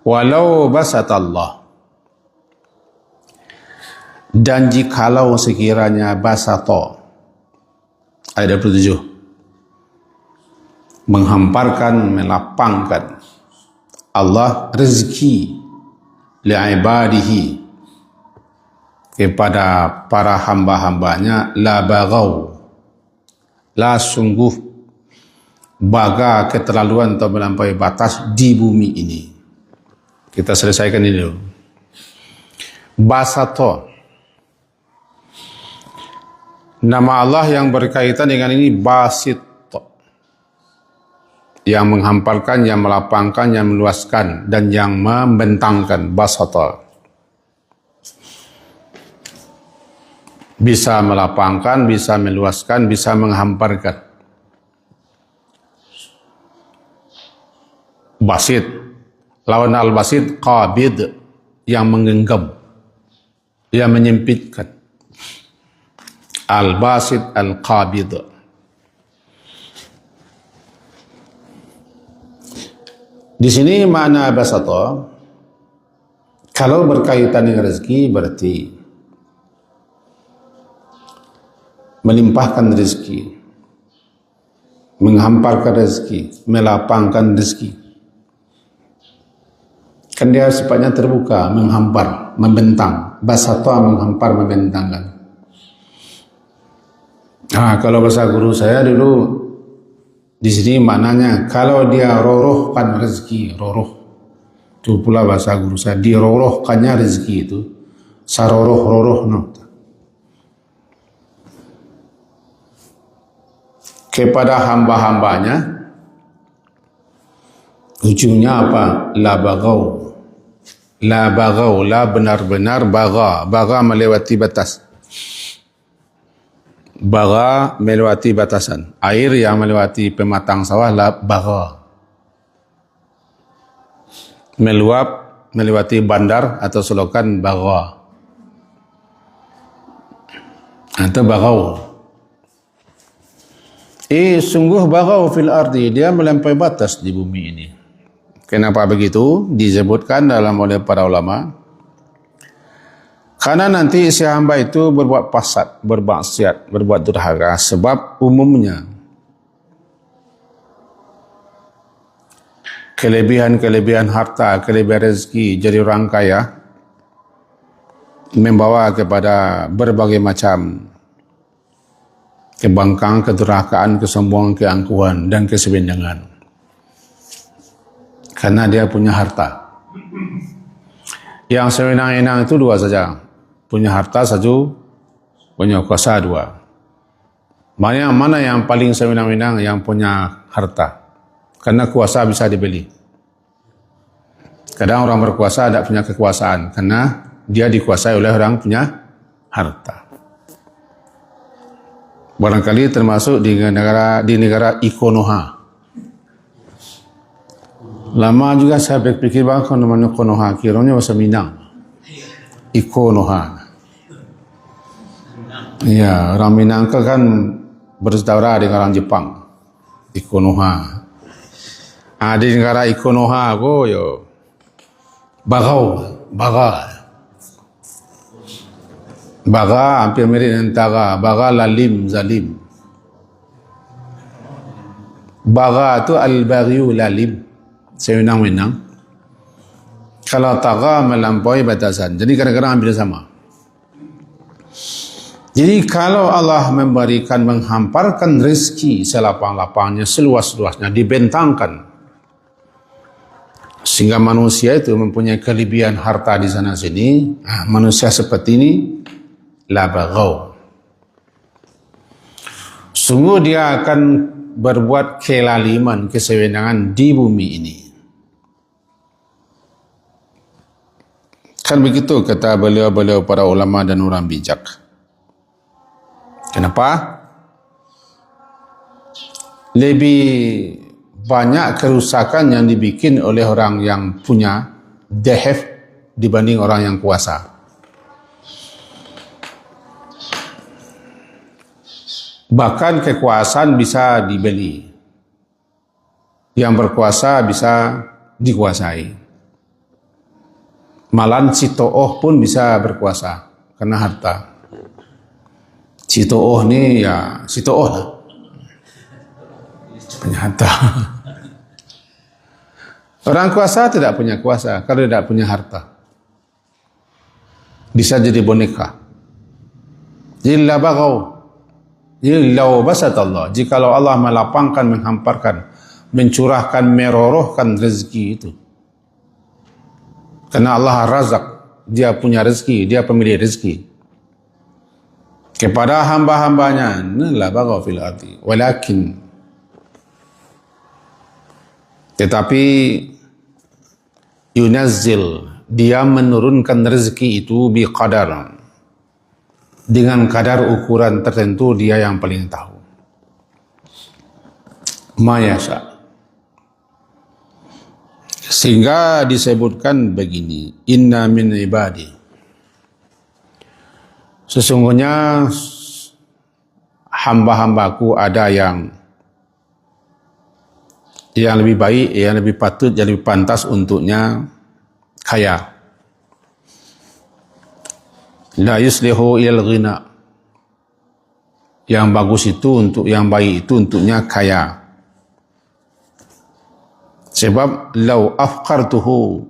Walau basatallah, dan jikalau sekiranya basata, ayat 27, menghamparkan, melapangkan Allah rezeki li'ibadihi, kepada para hamba-hambanya, la bagau, la sungguh baga keterlaluan atau melampaui batas di bumi ini. Kita selesaikan ini dulu. Basato, nama Allah yang berkaitan dengan ini basit, yang menghamparkan, yang melapangkan, yang meluaskan, dan yang membentangkan. Basata, bisa melapangkan, bisa meluaskan, bisa menghamparkan. Basit, lawan al-basit qabid, yang menggenggam, yang menyempitkan. Al-basit al-qabid. Di sini makna basata, kalau berkaitan dengan rezeki, berarti melimpahkan rezeki, menghamparkan rezeki, melapangkan rezeki. Kan dia sifatnya terbuka, menghampar, membentang. Basata, menghampar, membentangkan. Kalau bahasa guru saya dulu, di sini maknanya kalau dia rorohkan rezeki, roroh. Itu pula bahasa guru saya, dirorohkannya rezeki itu, saroroh-roroh no. Kepada hamba-hambanya, ujungnya apa? La bagau. La bagau, la benar-benar baga. Baga melewati batas. Baga melewati batasan. Air yang melewati pematang sawah, la baga. Meluap melewati bandar atau selokan, baga. Atau bagau. Sungguh bagau fil ardi, dia melampaui batas di bumi ini. Kenapa begitu? Disebutkan dalam oleh para ulama. Karena nanti si hamba itu berbuat fasad, bermaksiat, berbuat durhaka, sebab umumnya kelebihan harta, kelebihan rezeki, jadi orang kaya membawa kepada berbagai macam kebangkangan, kedurhakaan, kesombongan, keangkuhan, dan kesebenjangan. Karena dia punya harta. Yang sewenang-wenang itu dua saja. Punya harta satu, punya kuasa dua. Mana yang paling sewenang-wenang? Yang punya harta. Karena kuasa bisa dibeli. Kadang orang berkuasa tidak punya kekuasaan, karena dia dikuasai oleh orang punya harta. Barangkali termasuk di negara Ikonoha. Lama juga saya berpikir bahawa namanya Konoha, kiranya bahasa Minang. Ikonoha. Ya, orang Minang kan bersaudara dengan orang Jepang. Ikonoha. Di negara Ikonoha yo baga hampir mirip dengan taga. Baga lalim, zalim. Baga itu al-baghiyu lalim, sewenang-wenang. Kalau taga melampaui batasan. Jadi kadang-kadang hampir sama. Jadi kalau Allah memberikan, menghamparkan rezeki selapang-lapangnya, seluas-luasnya, dibentangkan, sehingga manusia itu mempunyai kelebihan harta di sana sini. Manusia seperti ini, la bagau. Sungguh dia akan berbuat kelaliman, kesewenangan di bumi ini. Kan begitu kata beliau-beliau para ulama dan orang bijak. Kenapa? Lebih banyak kerusakan yang dibikin oleh orang yang punya dehef dibanding orang yang kuasa. Bahkan kekuasaan bisa dibeli. Yang berkuasa bisa dikuasai. Malah si to'oh pun bisa berkuasa karena harta. Si to'oh ni ya si to'oh lah, punya harta. Orang kuasa tidak punya kuasa kalau tidak punya harta. Bisa jadi boneka. Illa baghaw. Illa basat Allah. Jikalau Allah melapangkan, menghamparkan, mencurahkan, merorohkan rezeki itu. Karena Allah razak, dia punya rezeki, dia pemilik rezeki. Kepada hamba-hambanya, la baghaw fil ardi. Walakin, tetapi yunazzil, dia menurunkan rezeki itu biqadar, dengan kadar ukuran tertentu, dia yang paling tahu. Ma yasha. Sehingga disebutkan begini, inna min ibadi, sesungguhnya hamba-hambaku ada yang lebih baik, yang lebih patut, yang lebih pantas untuknya kaya. La yuslihu ilal ghina, yang bagus itu untuk, yang baik itu untuknya kaya. Sebab lau afqartuhu,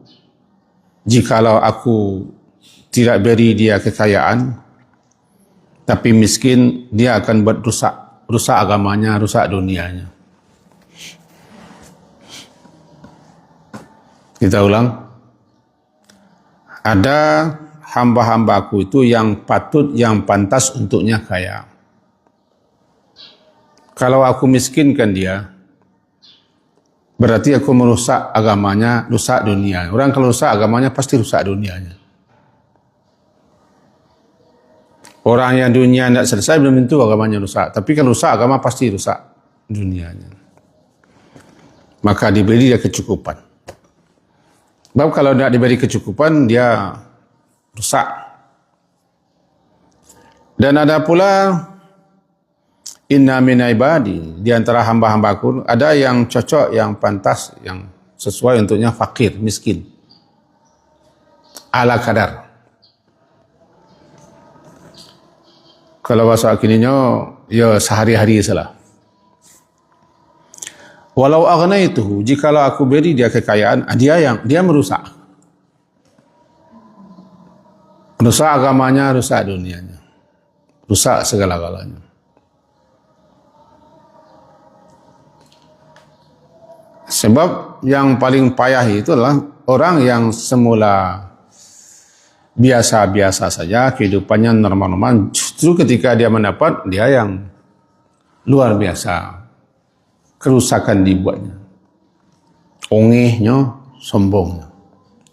jikalau aku tidak beri dia kekayaan tapi miskin, dia akan buat rusak agamanya, rusak dunianya. Kita ulang. Ada hamba-hambaku itu yang patut, yang pantas untuknya kaya. Kalau aku miskinkan dia, berarti aku merusak agamanya, rusak dunia. Orang kalau rusak agamanya pasti rusak dunianya. Orang yang dunia tidak selesai belum tentu agamanya rusak. Tapi kalau rusak agama pasti rusak dunianya. Maka diberi dia kecukupan. Sebab kalau tidak diberi kecukupan, dia rusak. Dan ada pula inna min ibadi, di antara hamba-hambaku ada yang cocok, yang pantas, yang sesuai untuknya fakir, miskin. Ala kadar. Kalau bahasa kininya, ya sehari-hari salah. Walau aghnaytuhu, jikalau aku beri dia kekayaan, dia merusak. Rusak agamanya, rusak dunianya. Rusak segala-galanya. Sebab yang paling payah itu adalah orang yang semula biasa-biasa saja, kehidupannya normal-normal, justru ketika dia mendapat, dia yang luar biasa. Kerusakan dibuatnya. Ongehnya, sombongnya.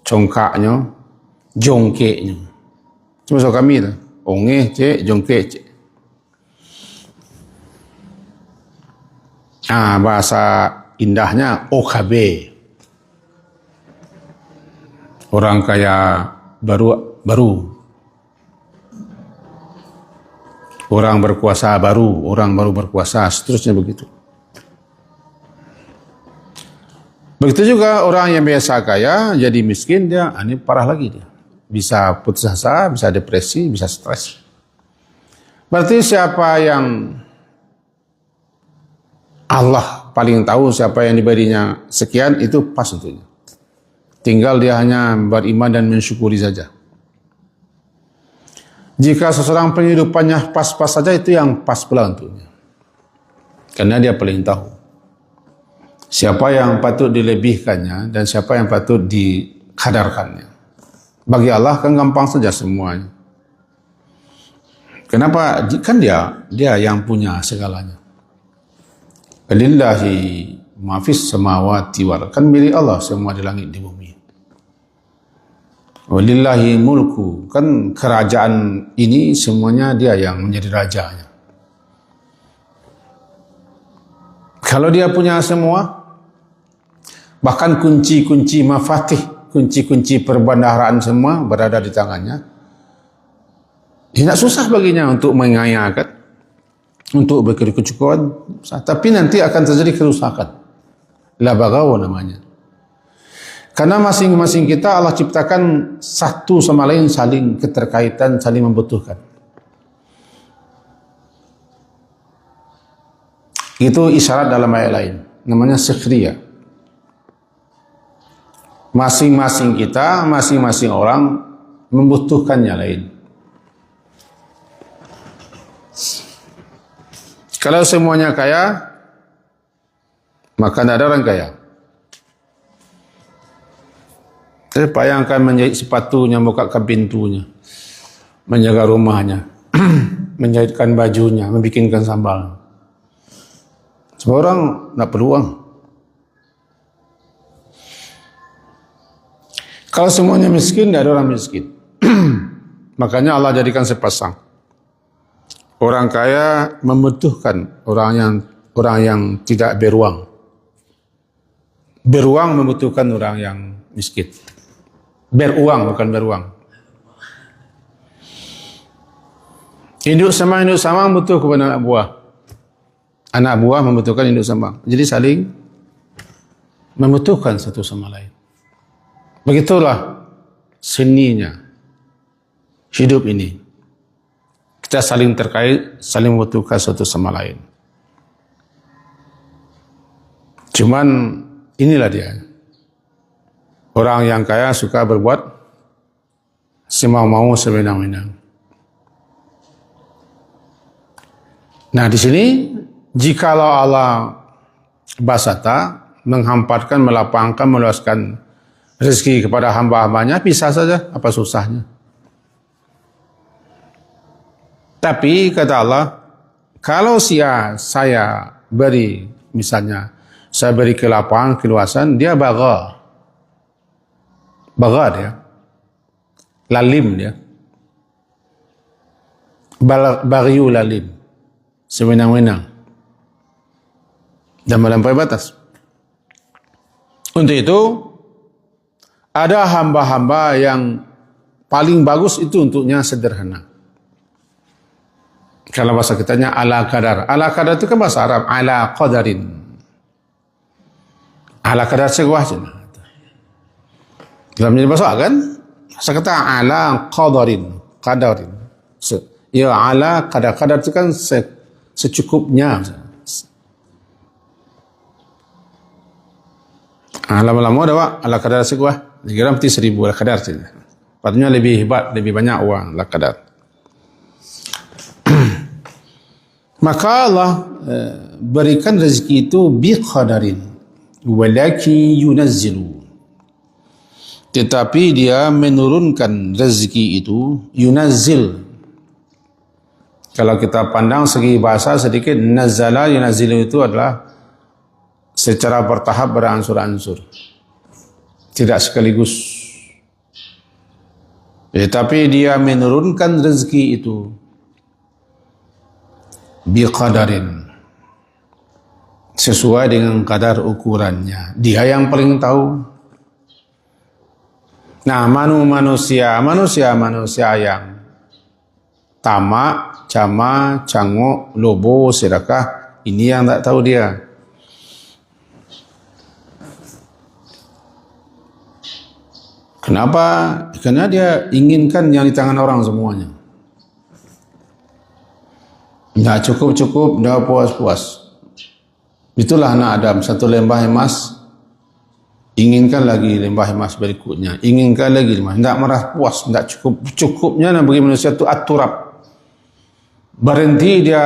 Congkaknya, jongkeknya. Cuma so kami tu. Ongeh cik, jongkek cik. Bahasa indahnya OKB. Orang kaya baru. Orang berkuasa baru, orang baru berkuasa, seterusnya begitu. Begitu juga orang yang biasa kaya jadi miskin, dia ini parah lagi dia. Bisa putus asa, bisa depresi, bisa stres. Berarti siapa yang Allah paling tahu, siapa yang diberinya sekian, itu pas untuknya. Tinggal dia hanya beriman dan mensyukuri saja. Jika seseorang penghidupannya pas-pas saja, itu yang pas pula untuknya. Karena dia paling tahu siapa yang patut dilebihkannya dan siapa yang patut dikadarkannya. Bagi Allah kan gampang saja semuanya. Kenapa? Kan dia yang punya segalanya. Lillahi ma fis samawati wal, kan milik Allah semua di langit di bumi. Walillahi mulku, kan kerajaan ini semuanya dia yang menjadi rajanya. Kalau dia punya semua, bahkan kunci-kunci mafatih, kunci-kunci perbendaharaan semua berada di tangannya, tidak susah baginya untuk mengayakan, untuk berkecukupan, tapi nanti akan terjadi kerusakan. La baghaw namanya. Karena masing-masing kita Allah ciptakan satu sama lain saling keterkaitan, saling membutuhkan. Itu isyarat dalam ayat lain, namanya sikhriyah. Masing-masing kita, masing-masing orang membutuhkan yang lain. Kalau semuanya kaya, maka tidak ada orang kaya. Saya bayangkan menjahit sepatunya, bukakan pintunya, menjaga rumahnya, menjahitkan bajunya, membikinkan sambal. Semua orang tidak perlu uang. Kalau semuanya miskin, tidak ada orang miskin. Makanya Allah jadikan sepasang. Orang kaya membutuhkan orang yang tidak beruang. Beruang membutuhkan orang yang miskin. Beruang, bukan beruang. Induk sama membutuhkan kepada anak buah. Anak buah membutuhkan induk sama. Jadi saling membutuhkan satu sama lain. Begitulah seninya hidup ini. Kita saling terkait, saling membutuhkan satu sama lain. Cuman inilah dia. Orang yang kaya suka berbuat semau-mau, sewenang-wenang. Nah, di sini jikalau Allah basata menghamparkan, melapangkan, meluaskan rezeki kepada hamba-hambanya, bisa saja, apa susahnya. Tapi kata Allah, kalau saya beri, misalnya saya beri kelapangan, keluasan, dia bagha dia, lalim dia, baghiyu lalim, sewenang-wenang dan melampaui batas. Untuk itu ada hamba-hamba yang paling bagus itu untuknya sederhana. Kalau bahasa kitanya ala kadar. Ala kadar itu kan bahasa Arab, ala qadarin. Ala kadar segwah saja. Dalam bahasa kan? Saya kata ala qadarin, qadarin. Ya ala kadar itu kan secukupnya. Lama-lama ada Pak, ala kadar segwah. Kira mesti 1000 ala kadar saja. Patutnya lebih hebat, lebih banyak uang ala kadar. Maka Allah berikan rezeki itu biqadarin walakin yunazzilu. Tetapi dia menurunkan rezeki itu, yunazzil. Kalau kita pandang segi bahasa sedikit, nazala yunazzilu itu adalah secara bertahap, beransur-ansur, tidak sekaligus. Tetapi dia menurunkan rezeki itu biqadarin, sesuai dengan kadar ukurannya. Dia yang paling tahu. Nah, manusia yang tamak, cama, cangok, lobo, serakah, ini yang tak tahu dia. Kenapa? Karena dia inginkan yang di tangan orang semuanya. Tidak cukup-cukup, tidak puas-puas. Itulah anak Adam, satu lembah emas, inginkan lagi lembah emas berikutnya, inginkan lagi lembah, tidak merasa puas, tidak cukup-cukupnya. Dan bagi manusia itu aturab. Berhenti dia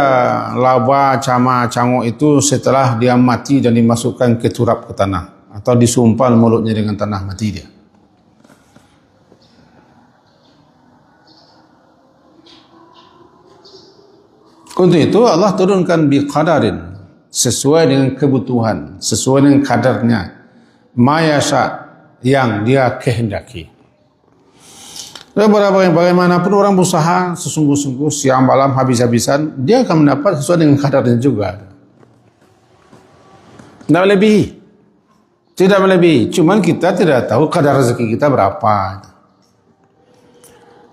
laba, cama, cangok itu setelah dia mati dan dimasukkan ke turab, ke tanah, atau disumpal mulutnya dengan tanah mati dia. Untuk itu Allah turunkan biqadarin, sesuai dengan kebutuhan, sesuai dengan kadarnya, mayasya, yang dia kehendaki. Bagaimanapun orang berusaha sesungguh-sungguh, siang malam habis-habisan, dia akan mendapat sesuai dengan kadarnya juga. Tidak melebihi, tidak melebihi. Cuman kita tidak tahu kadar rezeki kita berapa.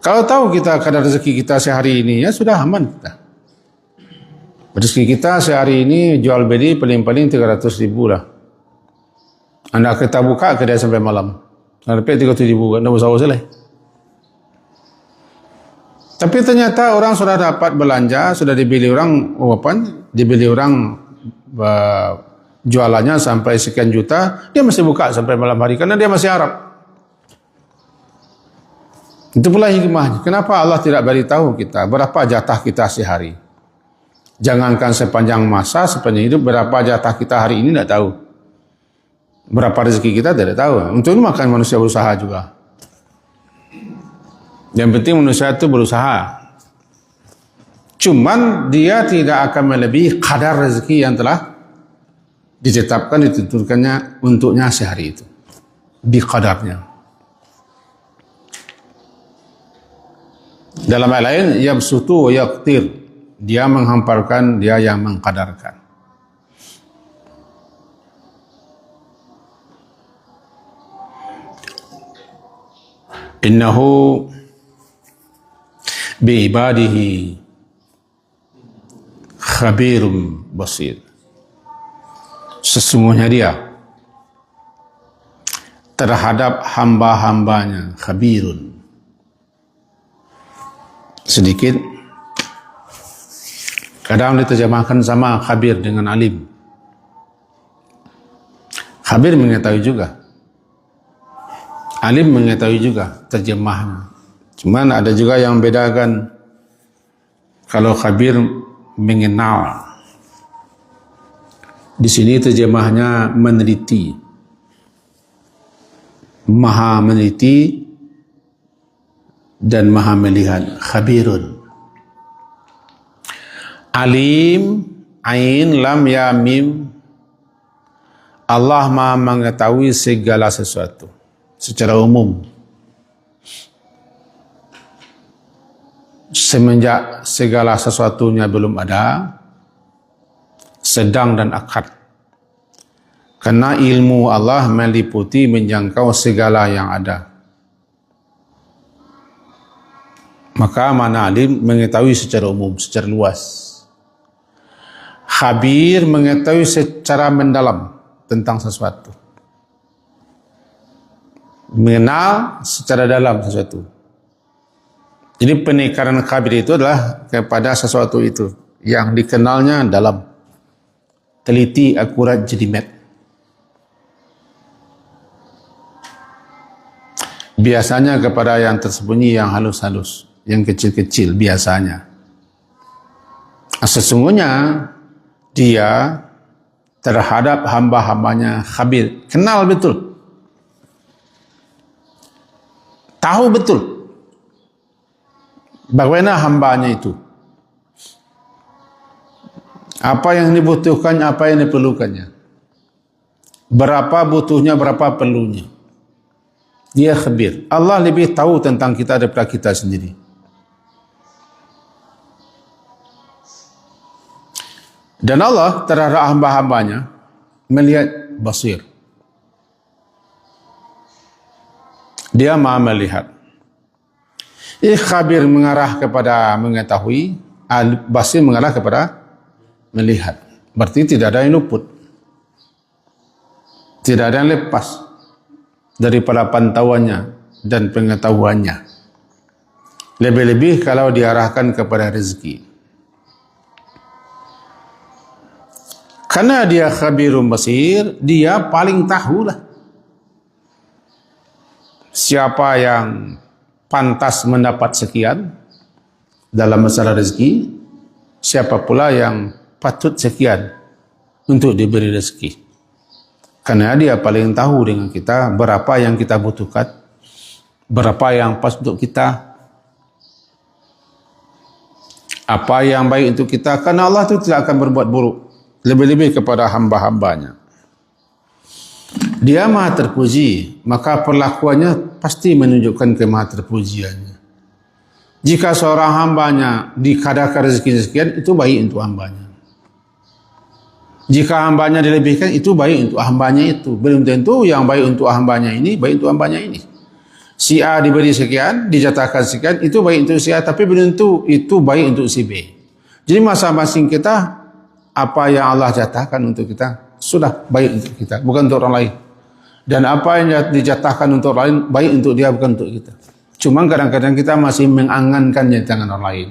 Kalau tahu kita kadar rezeki kita sehari ini, ya sudah aman kita. Rezeki kita sehari ini jual beli paling-paling 300.000 lah. Anda kita buka kedai sampai malam. Sampai 3.000 anda usaha selesai. Tapi ternyata orang sudah dapat belanja, sudah dibeli orang, dibeli orang jualannya sampai sekian juta, dia masih buka sampai malam hari karena dia masih harap. Itu pula hikmahnya. Kenapa Allah tidak beritahu kita berapa jatah kita sehari? Jangankan sepanjang masa, sepanjang hidup, berapa jatah kita hari ini tidak tahu. Berapa rezeki kita tidak tahu. Untuk itu makan manusia berusaha juga. Yang penting manusia itu berusaha. Cuman dia tidak akan melebihi kadar rezeki yang telah ditetapkan, ditentukannya untuknya sehari itu. Biqadarnya. Dalam hal lain, yabsutu wa yaqtir. Dia menghamparkan, dia yang mengkadarkan. Innahu bi'ibadihi khabirum basir. Sesungguhnya dia terhadap hamba-hambanya khabirun. Sedikit kadang diterjemahkan sama khabir dengan alim. Khabir mengetahui juga, alim mengetahui juga terjemahnya. Cuman ada juga yang bedakan. Kalau khabir mengenal, di sini terjemahnya meneliti, maha meneliti dan maha melihat. Khabirun. Alim, ain, lam, ya, mim. Allah maha mengetahui segala sesuatu secara umum. Semenjak segala sesuatunya belum ada, sedang dan akad. Karena ilmu Allah meliputi menjangkau segala yang ada. Maka mana alim mengetahui secara umum, secara luas. Khabir mengetahui secara mendalam tentang sesuatu. Mengenal secara dalam sesuatu. Jadi penekanan khabir itu adalah kepada sesuatu itu yang dikenalnya dalam, teliti, akurat, jelimet. Biasanya kepada yang tersembunyi, yang halus-halus, yang kecil-kecil biasanya. Sesungguhnya dia terhadap hamba-hambanya khabir, kenal betul, tahu betul bagaimana hambanya itu, apa yang dibutuhkan, apa yang diperlukannya, berapa butuhnya, berapa perlunya. Dia khabir. Allah lebih tahu tentang kita daripada kita sendiri. Dan Allah terhadap hamba-hambanya melihat basir. Dia maha melihat. Khabir mengarah kepada mengetahui, basir mengarah kepada melihat. Berarti tidak ada yang luput, tidak ada yang lepas daripada pantauannya dan pengetahuannya. Lebih-lebih kalau diarahkan kepada rezeki. Karena dia khabirun basir, dia paling tahulah siapa yang pantas mendapat sekian dalam masalah rezeki, siapa pula yang patut sekian untuk diberi rezeki. Karena dia paling tahu dengan kita berapa yang kita butuhkan, berapa yang pas untuk kita, apa yang baik untuk kita. Karena Allah itu tidak akan berbuat buruk, lebih-lebih kepada hamba-hambanya. Dia maha terpuji, maka perlakuannya pasti menunjukkan kemaha terpujiannya. Jika seorang hambanya dikadarkan rezeki sekian, itu baik untuk hambanya. Jika hambanya dilebihkan, itu baik untuk hambanya itu. Belum tentu yang baik untuk hambanya ini, baik untuk hambanya ini. Si A diberi sekian, dijatahkan sekian, itu baik untuk si A, tapi belum tentu itu baik untuk si B. Jadi masing-masing kita, apa yang Allah jatahkan untuk kita, sudah baik untuk kita, bukan untuk orang lain. Dan apa yang dijatahkan untuk orang lain, baik untuk dia, bukan untuk kita. Cuma kadang-kadang kita masih mengangankannya di tangan orang lain.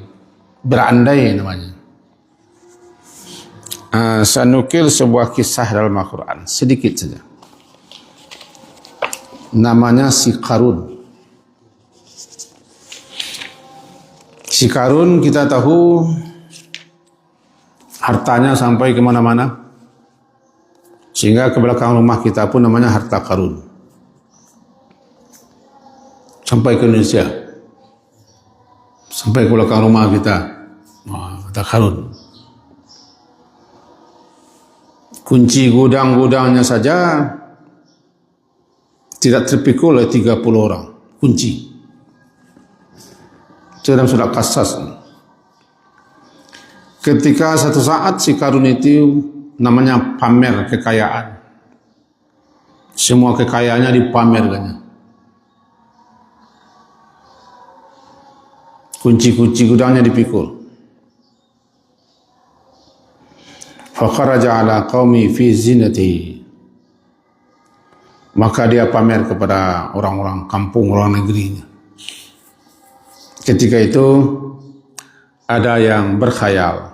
Berandai namanya. Saya nukil sebuah kisah dalam Al-Quran. Sedikit saja. Namanya si Qarun. Si Qarun kita tahu hartanya sampai kemana-mana. Sehingga ke belakang rumah kita pun namanya harta Qarun. Sampai ke Indonesia. Sampai ke belakang rumah kita. Harta Qarun. Kunci gudang-gudangnya saja tidak terpikul oleh 30 orang. Kunci. Itu dalam surat Qasas. Ketika satu saat si Qarun itu namanya pamer kekayaan. Semua kekayaannya dipamerkannya. Kunci-kunci gudangnya dipikul. Fakharaja ala qaumi fi zinati. Maka dia pamer kepada orang-orang kampung, orang negerinya. Ketika itu ada yang berkhayal.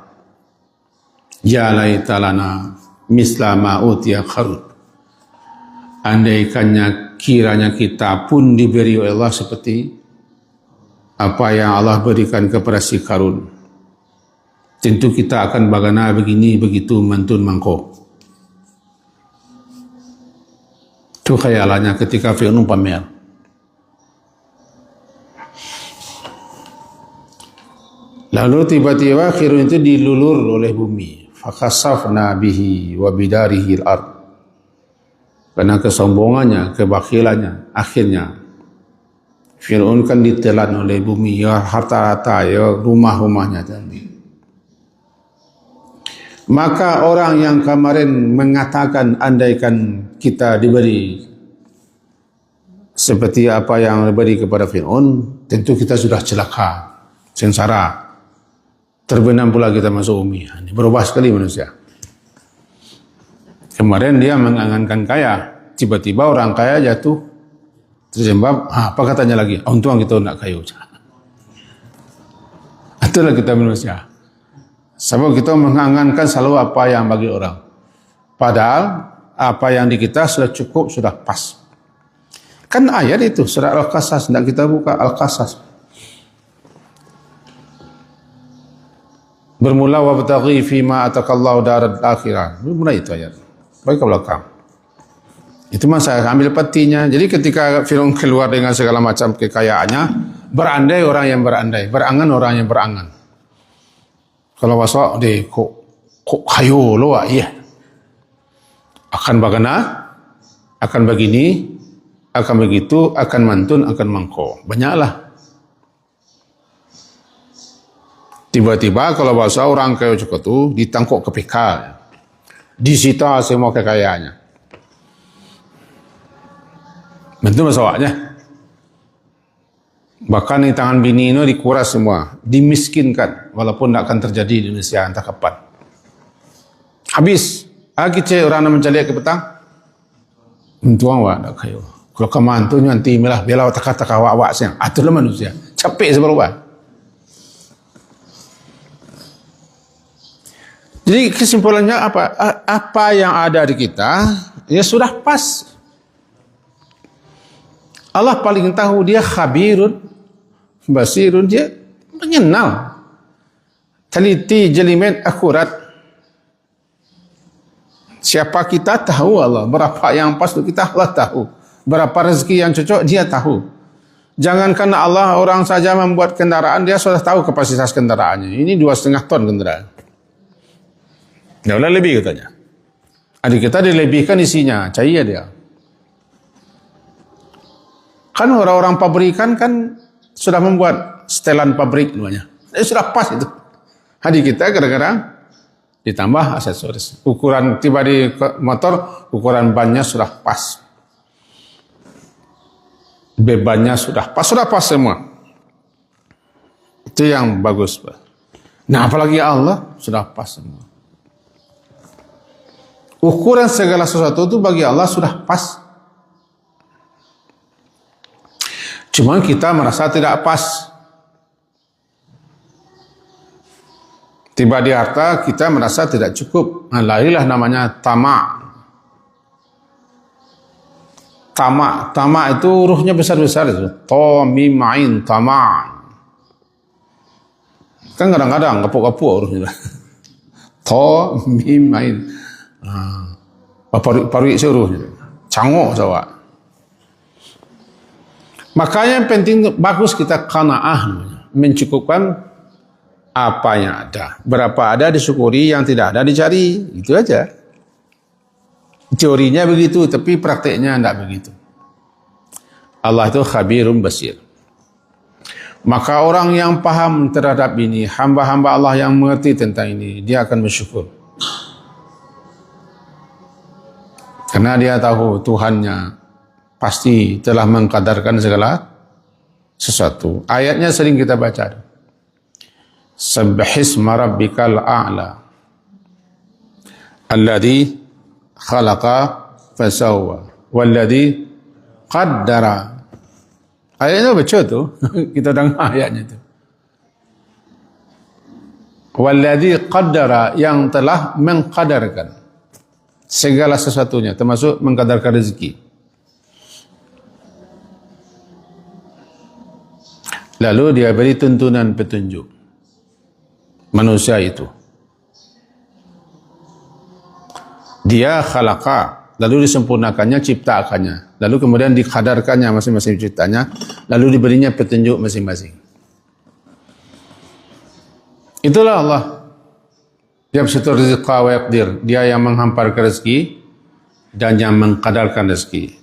Ya laita lana misla ma utiya Qarun. Andaikannya kiranya kita pun diberi oleh Allah seperti apa yang Allah berikan kepada si Qarun. Tentu kita akan bagaimana begini begitu mantun mangko. Itu khayalannya ketika Fir'aun pamer. Lalu tiba-tiba Qarun itu dilulur oleh bumi. Fakasafna bihi wa bidarihi al-ard. Karena kesombongannya, kebakilannya, akhirnya Fir'aun kan ditelan oleh bumi, ya harta-harta, ya rumah-rumahnya tadi. Maka orang yang kemarin mengatakan andaikan kita diberi seperti apa yang diberi kepada Fir'aun, tentu kita sudah celaka, sengsara. Terbenam pula kita masuk bumi. Ini berubah sekali manusia. Kemarin dia mengangankan kaya, tiba-tiba orang kaya jatuh terjembab. Apa katanya lagi? Untung kita nak kayu. Itulah kita manusia. Sebab kita mengangankan selalu apa yang bagi orang. Padahal apa yang di kita sudah cukup, sudah pas. Kan ayat itu surat Al-Qasas, tidak kita buka Al-Qasas. Bermula wabtaghi fima atakallahu darad akhirah. Bermula itu ayat. Baik ke belakang. Itu masa ambil petinya. Jadi ketika Fir'aun keluar dengan segala macam kekayaannya, berandai orang yang berandai, berangan orang yang berangan. Kalau bahasa de kok kayu lo iya. Akan bagaimana? Akan begini, akan begitu, akan mantun, akan mangko. Banyaklah. Tiba-tiba kalau bahasa orang kaya cukup itu ditangkap KPK, disita semua kekayaannya. Betul masalahnya. Bahkan di tangan bini itu dikuras semua, dimiskinkan, walaupun tidak akan terjadi di Indonesia entah kapan. Habis, lagi orang yang mencari ke petang, mentuang wak tak kayu. Kalau kemantu nanti milah bela kata-kata awak siang, atulah manusia, capek seberubah. Jadi kesimpulannya apa? Apa yang ada di kita, ya sudah pas. Allah paling tahu, dia khabirun, basirun, dia mengenal. Teliti, jelimet, akurat. Siapa kita tahu Allah. Berapa yang pas untuk kita Allah tahu. Berapa rezeki yang cocok dia tahu. Jangankan Allah orang saja membuat kendaraan, dia sudah tahu kapasitas kendaraannya. Ini 2,5 ton kendaraan. Dia boleh lebih katanya. Adik kita dilebihkan isinya, cair dia. Kan orang-orang pabrikan kan sudah membuat setelan pabrik namanya. Sudah pas itu. Adik kita kadang-kadang ditambah aksesoris. Ukuran tiba di motor, ukuran bannya sudah pas. Bebannya sudah pas semua. Itu yang bagus, Pak. Nah, apalagi Allah sudah pas semua. Ukuran segala sesuatu itu bagi Allah sudah pas. Cuma kita merasa tidak pas. Tiba di harta, kita merasa tidak cukup. Nah, lahirlah namanya tamak. Tamak itu hurufnya besar-besar itu. Ta, mim, ain, tamak. Kan kadang-kadang kapuk-kapuk hurufnya. Ta, mim, ain. Paruik hurufnya. Cangok sawa. Makanya yang penting bagus kita qanaah, mencukupkan apa yang ada. Berapa ada disyukuri, yang tidak ada dicari. Itu aja. Teorinya begitu, tapi prakteknya tidak begitu. Allah itu khabirum basir. Maka orang yang paham terhadap ini, hamba-hamba Allah yang mengerti tentang ini, dia akan bersyukur. Karena dia tahu Tuhannya pasti telah mengkadarkan segala sesuatu. Ayatnya sering kita baca. Subbihisma rabbikal a'la alladhi khalaqa fasawwa walladhi qaddara. Ayatnya baca tu. Kita dengar ayatnya tu. Walladhi qaddara, yang telah mengkadarkan segala sesuatunya, termasuk mengkadarkan rezeki. Lalu dia beri tuntunan petunjuk manusia itu. Dia khalaqa, lalu disempurnakannya, ciptakannya, lalu kemudian dikadarkannya masing-masing ciptanya, lalu diberinya petunjuk masing-masing. Itulah Allah. Yabsutur rizqa wa yaqdir. Dia yang menghamparkan rezeki dan yang mengkadarkan rezeki.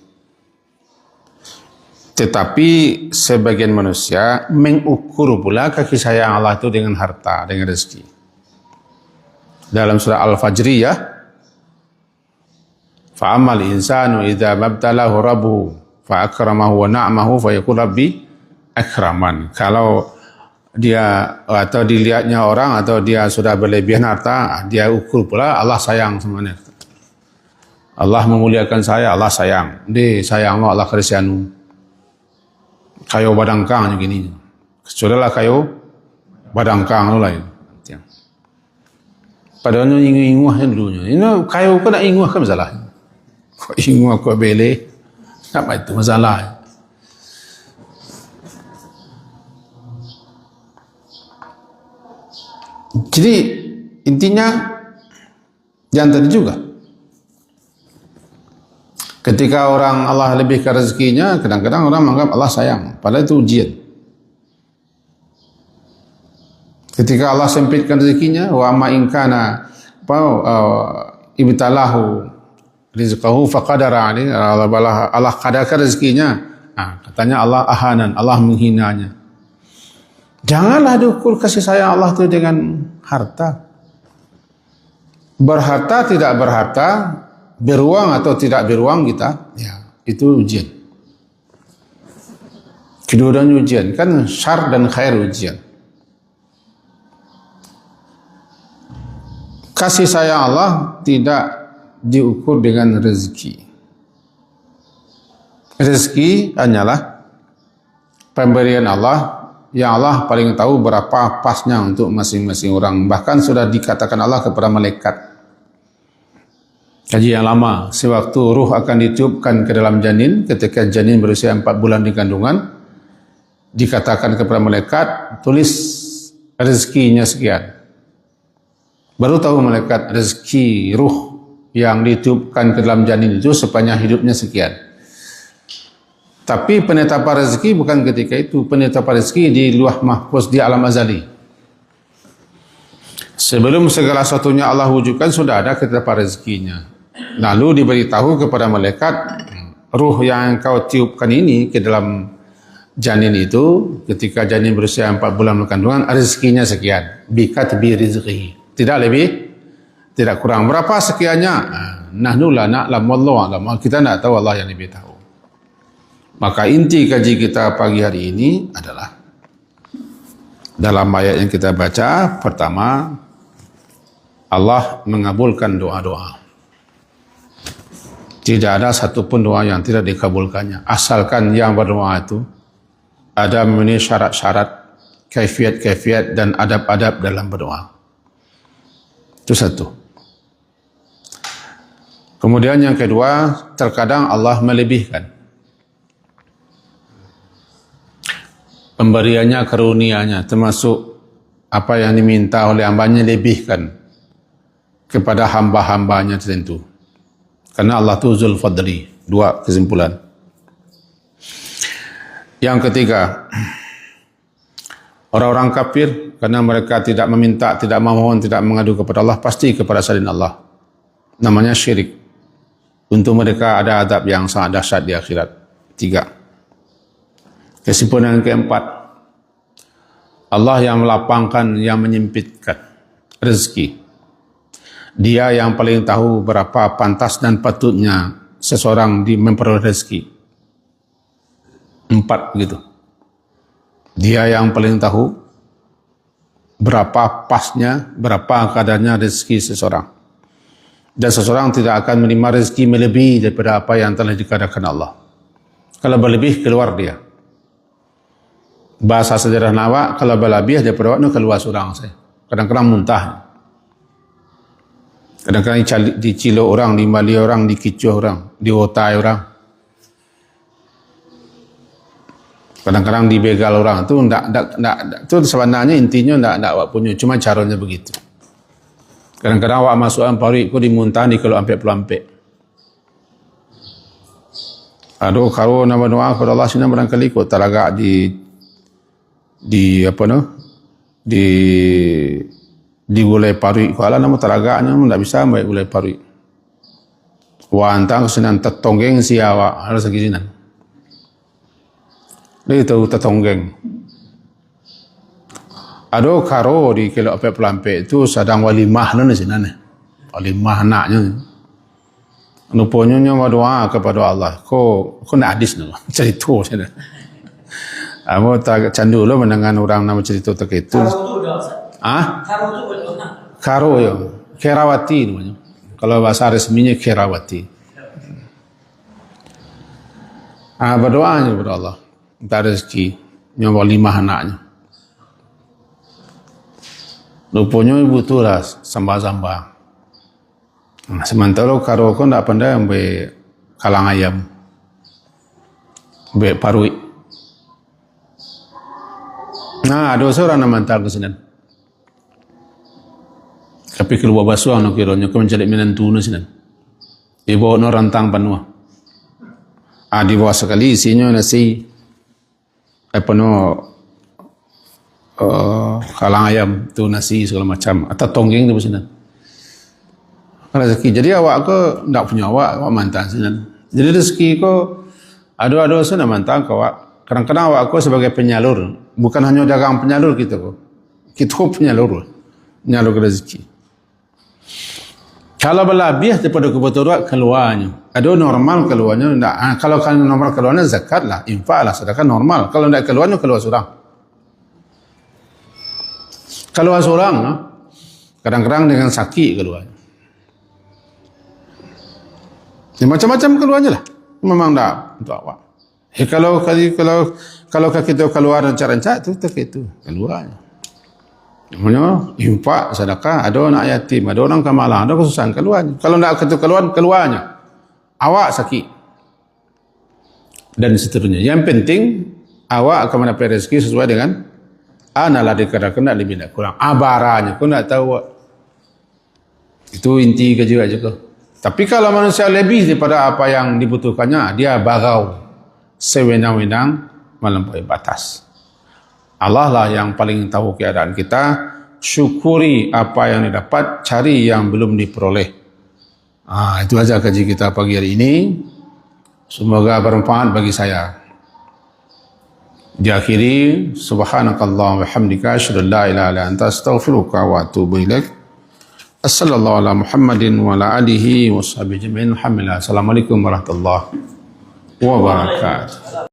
Tetapi sebagian manusia mengukur pula kasih sayang Allah itu dengan harta, dengan rezeki. Dalam surah Al-Fajriyah, fa'amal insanu idza mabtalahu rabbuhu fa'akramahu wa na'amahu fayaqul rabbi akraman. Kalau dia atau dilihatnya orang atau dia sudah berlebihan harta, dia ukur pula Allah sayang semuanya. Allah memuliakan saya, Allah sayang. Dia sayang Allah keresianu. Kayu badangkang gini. Sudahlah kayu badangkang lain. Padahal inguh dulunya. Ini kayu kena inguh kan masalah. Kau inguh kau bele, apa itu masalah? Jadi intinya yang tadi juga. Ketika orang Allah lebihkan rezekinya, kadang-kadang orang menganggap Allah sayang, padahal itu ujian. Ketika Allah sempitkan rezekinya, wa ma in kana ibtalahu rizqahu faqadara alaihi, Allah kadarkan rezekinya. Katanya Allah ahanan, Allah menghinanya. Janganlah diukur kasih sayang Allah itu dengan harta. Berharta tidak berharta, beruang atau tidak beruang kita, ya itu ujian. Kedua-duanya ujian, kan syar dan khair ujian. Kasih sayang Allah tidak diukur dengan rezeki. Rezeki hanyalah pemberian Allah, yang Allah paling tahu berapa pasnya untuk masing-masing orang. Bahkan sudah dikatakan Allah kepada malaikat. Kaji yang lama, sewaktu ruh akan ditiupkan ke dalam janin, ketika janin berusia 4 bulan di kandungan, dikatakan kepada malaikat, tulis rezekinya sekian. Baru tahu malaikat rezeki ruh yang ditiupkan ke dalam janin itu sepanjang hidupnya sekian. Tapi penetapan rezeki bukan ketika itu. Penetapan rezeki di luah mahfuz, di alam azali. Sebelum segala sesuatunya Allah wujudkan, sudah ada ketetapan rezekinya. Lalu diberitahu kepada malaikat, ruh yang kau tiupkan ini ke dalam janin itu, ketika janin berusia 4 bulan kandungan, rezekinya sekian. Bikatbi rizqihi. Tidak lebih, tidak kurang. Berapa sekiannya? Nahnu la na'lam wallahu a'lam. Kita tidak tahu, Allah yang lebih tahu. Maka inti kaji kita pagi hari ini adalah dalam ayat yang kita baca, pertama, Allah mengabulkan doa-doa. Tidak ada satupun doa yang tidak dikabulkannya. Asalkan yang berdoa itu ada memenuhi syarat-syarat, kaifiat-kaifiat dan adab-adab dalam berdoa. Itu satu. Kemudian yang kedua, terkadang Allah melebihkan pemberiannya, karunianya, termasuk apa yang diminta oleh hambanya lebihkan kepada hamba-hambanya tertentu. Karena Allah itu Zul Fadli. Dua kesimpulan. Yang ketiga, orang-orang kafir karena mereka tidak meminta, tidak memohon, tidak mengadu kepada Allah, pasti kepada selain Allah. Namanya syirik. Untuk mereka ada adab yang sangat dahsyat di akhirat. 3. Kesimpulan yang keempat, Allah yang melapangkan, yang menyempitkan rezeki. Dia yang paling tahu berapa pantas dan patutnya seseorang memperoleh rezeki. 4 gitu. Dia yang paling tahu berapa pasnya, berapa kadarnya rezeki seseorang. Dan seseorang tidak akan menerima rezeki melebihi daripada apa yang telah dikadakan Allah. Kalau berlebih, keluar dia. Bahasa sederhana awak, kalau berlebih daripada awak, keluar surang saya. Kadang-kadang muntah. Kadang-kadang diciluk orang, dimali orang, dikicuh orang, diotai orang. Kadang-kadang dibegal orang. Itu sebenarnya intinya tidak awak punya, cuma caranya begitu. Kadang-kadang awak masukkan parik ku dimuntah di kalau ampek-pelampek. Aduh, kalau nama doa kepada Allah sini barangkali kau teragak di gulai parik. Kalau nama teragaknya tidak bisa ambil gulai parik. Wah, antang kesenang tertonggeng si awak harus segini. Dia tahu tertonggeng. Aduh, karo di kelok ampek-pelampek itu sedang walimah ni sini. Walimah anaknya. Rupanya nyawa doa kepada Allah. Kau nak hadis ni, cerita sini. Aku tak candu lo mendengar orang nama cerita tak itu. Karo tu dah. Ah? Karo tu boleh. Karo ya. Kerawati namanya. Kalau bahasa resminya Kerawati. Berdoanya kepada Allah. Minta rezeki. Nyawa 5 anaknya. Rupanya ibu tu lah sambal-sambal. Sementara karo kau tak pandai ambil kalang ayam, ambil parui. Ada seorang nama hantar ke sini. Tapi keluar basuh nak kiranya kau mencari menantu ni sini. Ibu nak rantang panua. Di bawah sekali isinya nasi kalang ayam tu, nasi segala macam, atau tonggeng tu sini. Kalau rezeki, jadi awak ke tak punya awak mantan sini. Jadi rezeki ko ada sana mantan ko awak. Kadang-kadang awak ko sebagai penyalur, bukan hanya dagang penyalur kita ko. Kita penyalur rezeki. Kalau berlebih daripada kebutuhan keluarnya, ada normal keluarnya. Kalau normal keluarnya zakat lah, infak lah, sedekah normal. Kalau tidak keluarnya keluar surang. Keluar surang, kadang-kadang dengan sakit keluarnya. Macam-macam keluarnya lah. Memang tak untuk awak. Kalau kita keluar rancak-rancak itu keluarnya. Namanya infak, sedekah, ada anak yatim, ada orang kamalah, ada kesusahan keluarnya. Kalau tidak keluarnya. Awak sakit. Dan seterusnya. Yang penting awak akan mendapat rezeki sesuai dengan analah dikatakan lebih tidak kurang. Abaranya kau nak tahu. Itu inti kerja juga. Tapi kalau manusia lebih daripada apa yang dibutuhkannya, dia bagau, sewenang-wenang, melampaui batas. Allah lah yang paling tahu keadaan kita. Syukuri apa yang didapat, cari yang belum diperoleh. Itu aja kaji kita pagi hari ini. Semoga bermanfaat bagi saya. Diakhiri, subhanakallah wa hamdika, asyhadu an la ilaha illa anta, astaghfiruka wa atubu ilaik. Assalamualaikum ala Muhammadin wa ala alihi wa sahbihi jami'in. Alhamdulillah. Assalamualaikum warahmatullahi wabarakatuh.